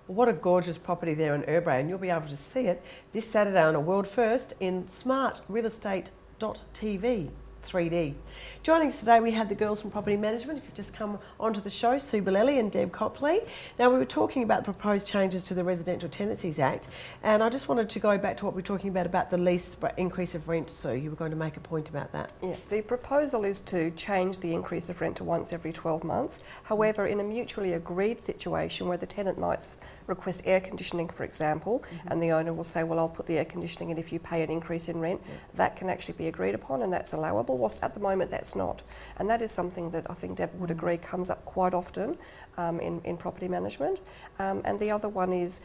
Well, what a gorgeous property there in Urbray, and you'll be able to see it this Saturday on a world first in smartrealestate.tv 3D. Joining us today, we have the girls from Property Management. If you've just come onto the show, Sue Bellelli and Deb Copley. Now, we were talking about the proposed changes to the Residential Tenancies Act, and I just wanted to go back to what we were talking about the lease increase of rent, Sue. You were going to make a point about that. Yeah, the proposal is to change the increase of rent to once every 12 months. However, in a mutually agreed situation where the tenant might request air conditioning, for example, and the owner will say, well, I'll put the air conditioning in if you pay an increase in rent, that can actually be agreed upon and that's allowable, whilst at the moment that's not. And that is something that I think Deb would agree comes up quite often in property management. And the other one is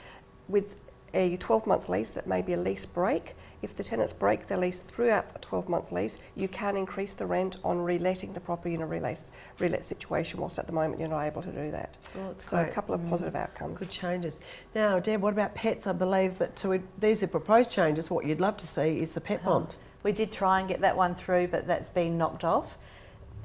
with a 12-month lease that may be a lease break. If the tenants break their lease throughout the 12-month lease, you can increase the rent on reletting the property in a relet situation, whilst at the moment you're not able to do that. Well, so great. A couple of positive outcomes. Good changes. Now, Deb, what about pets? I believe that these are proposed changes. What you'd love to see is the pet bond. We did try and get that one through, but that's been knocked off.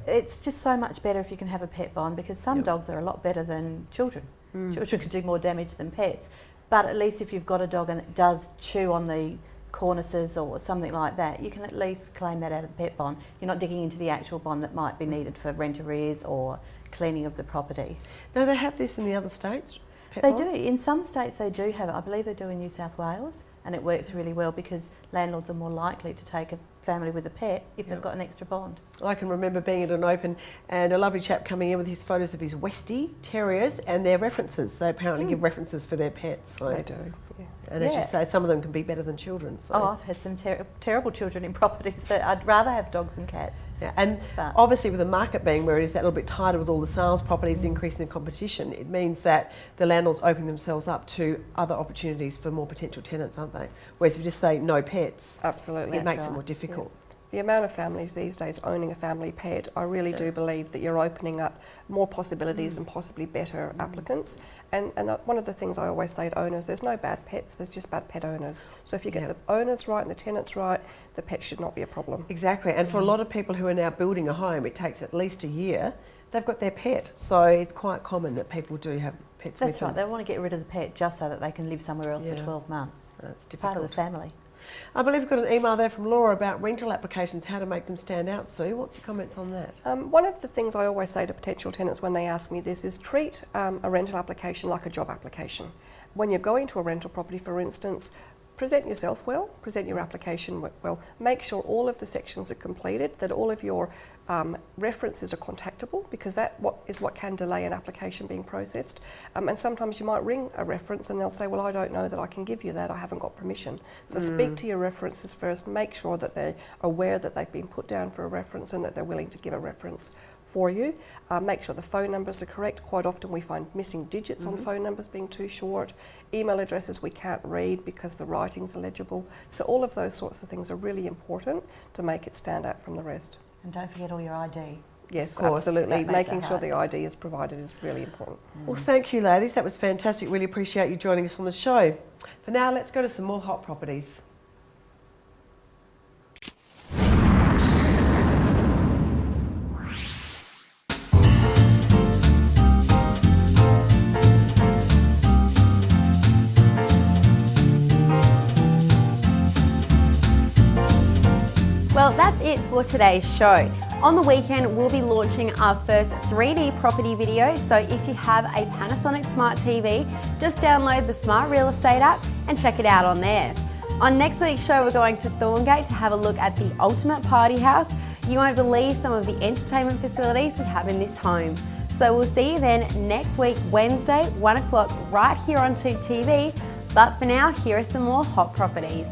It's just so much better if you can have a pet bond, because some dogs are a lot better than children. Children can do more damage than pets. But at least if you've got a dog and it does chew on the cornices or something like that, you can at least claim that out of the pet bond. You're not digging into the actual bond that might be needed for rent arrears or cleaning of the property. Now, they have this in the other states? They do. In some states they do have it. I believe they do in New South Wales, and it works really well because landlords are more likely to take a family with a pet if they've got an extra bond. I can remember being at an open and a lovely chap coming in with his photos of his Westie terriers and their references. They apparently give references for their pets. So. They do, yeah. And as you say, some of them can be better than children. So. Oh, I've had some terrible children in properties that I'd rather have dogs than cats. Yeah, and obviously with the market being where it is that little bit tighter with all the sales properties increasing the competition, it means that the landlords open themselves up to other opportunities for more potential tenants, aren't they? Whereas if you just say no pets, absolutely, it makes it more difficult. Yeah. The amount of families these days owning a family pet, I really do believe that you're opening up more possibilities and possibly better applicants. And one of the things I always say to owners, there's no bad pets, there's just bad pet owners. So if you get the owners right and the tenants right, the pet should not be a problem. Exactly, and for a lot of people who are now building a home, it takes at least a year. They've got their pet, so it's quite common that people do have pets with them. That's right, they want to get rid of the pet just so that they can live somewhere else for 12 months. It's part of the family. I believe we've got an email there from Laura about rental applications, how to make them stand out. Sue, what's your comments on that? One of the things I always say to potential tenants when they ask me this is treat a rental application like a job application. When you're going to a rental property, for instance, present yourself well, present your application well, make sure all of the sections are completed, that all of your references are contactable, because that is what can delay an application being processed. And sometimes you might ring a reference and they'll say, well, I don't know that I can give you that, I haven't got permission. So speak to your references first, make sure that they're aware that they've been put down for a reference and that they're willing to give a reference for you. Make sure the phone numbers are correct. Quite often we find missing digits on phone numbers being too short. Email addresses we can't read because the writing's illegible. So all of those sorts of things are really important to make it stand out from the rest. And don't forget all your ID. Yes, absolutely. Making sure the ID is provided is really important. Well, thank you, ladies. That was fantastic. Really appreciate you joining us on the show. For now, let's go to some more hot properties. Well, that's it for today's show. On the weekend, we'll be launching our first 3D property video. So if you have a Panasonic Smart TV, just download the Smart Real Estate app and check it out on there. On next week's show, we're going to Thorngate to have a look at the ultimate party house. You won't believe some of the entertainment facilities we have in this home. So we'll see you then next week, Wednesday, 1 o'clock, right here on Toot TV. But for now, here are some more hot properties.